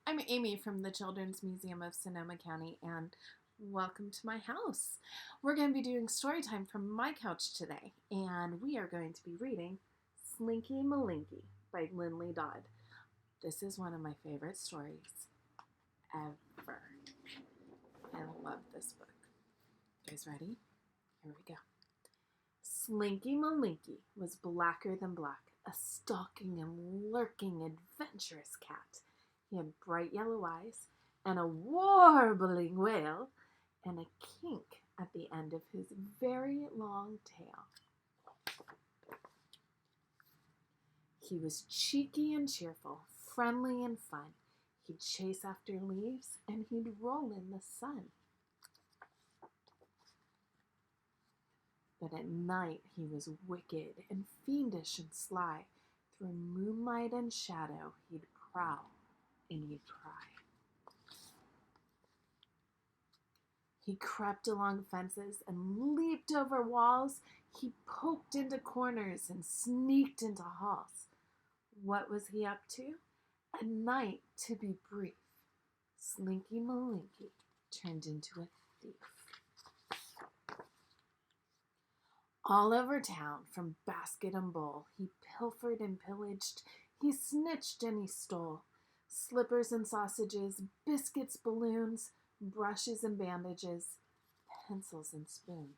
I'm Aymie from the Children's Museum of Sonoma County, and welcome to my house. We're going to be doing story time from my couch today, and we are going to be reading Slinky Malinki by Lynley Dodd. This is one of my favorite stories ever. I love this book. You guys ready? Here we go. Slinky Malinki was blacker than black, a stalking and lurking adventurous cat. He had bright yellow eyes and a warbling wail and a kink at the end of his very long tail. He was cheeky and cheerful, friendly and fun. He'd chase after leaves and he'd roll in the sun. But at night he was wicked and fiendish and sly. Through moonlight and shadow he'd prowl and he'd pry. He crept along fences and leaped over walls. He poked into corners and sneaked into halls. What was he up to? At night, to be brief, Slinky Malinki turned into a thief. All over town, from basket and bowl, he pilfered and pillaged. He snitched and he stole. Slippers and sausages, biscuits, balloons, brushes and bandages, pencils and spoons.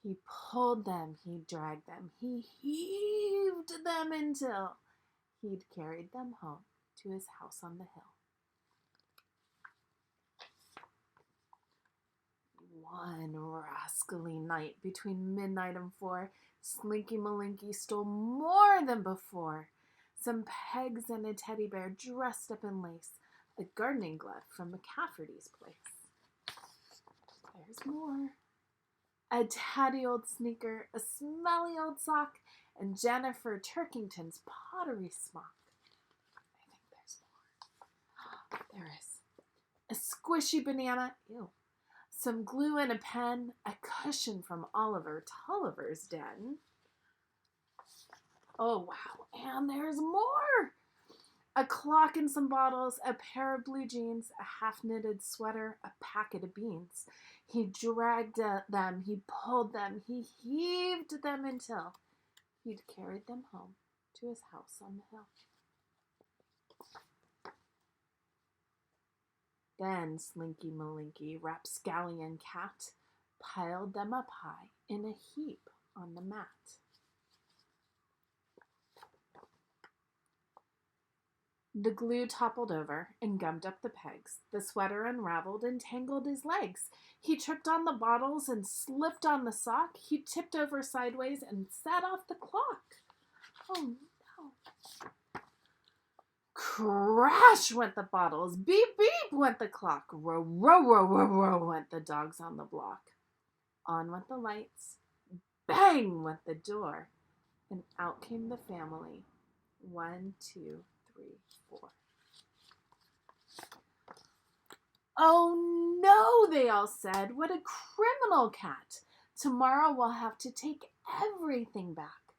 He pulled them, he dragged them, he heaved them until he'd carried them home to his house on the hill. One rascally night between midnight and 4, Slinky Malinki stole more than before. Some pegs and a teddy bear dressed up in lace, a gardening glove from McCafferty's place. There's more. A tatty old sneaker, a smelly old sock, and Jennifer Turkington's pottery smock. I think there's more. There is. A squishy banana, ew. Some glue and a pen, a cushion from Oliver Tulliver's den. Oh, wow, and there's more! A clock and some bottles, a pair of blue jeans, a half-knitted sweater, a packet of beans. He dragged them, he pulled them, he heaved them until he'd carried them home to his house on the hill. Then Slinky Malinki, rapscallion cat, piled them up high in a heap on the mat. The glue toppled over and gummed up the pegs. The sweater unraveled and tangled his legs. He tripped on the bottles and slipped on the sock. He tipped over sideways and set off the clock. Oh, no. Crash went the bottles. Beep, beep went the clock. Row, row, row, row, row went the dogs on the block. On went the lights. Bang went the door. And out came the family. 1, 2, 3, 4. Oh no, they all said. What a criminal cat. Tomorrow we'll have to take everything back.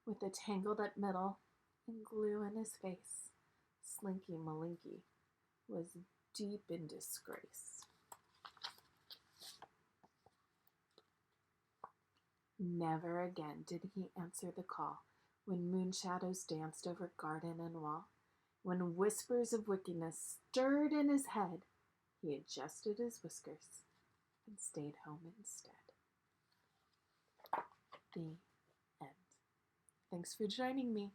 With a tangled up middle and glue in his face, Slinky Malinki was deep in disgrace. Never again did he answer the call when moon shadows danced over garden and wall. When whispers of wickedness stirred in his head, he adjusted his whiskers and stayed home instead. The end. Thanks for joining me.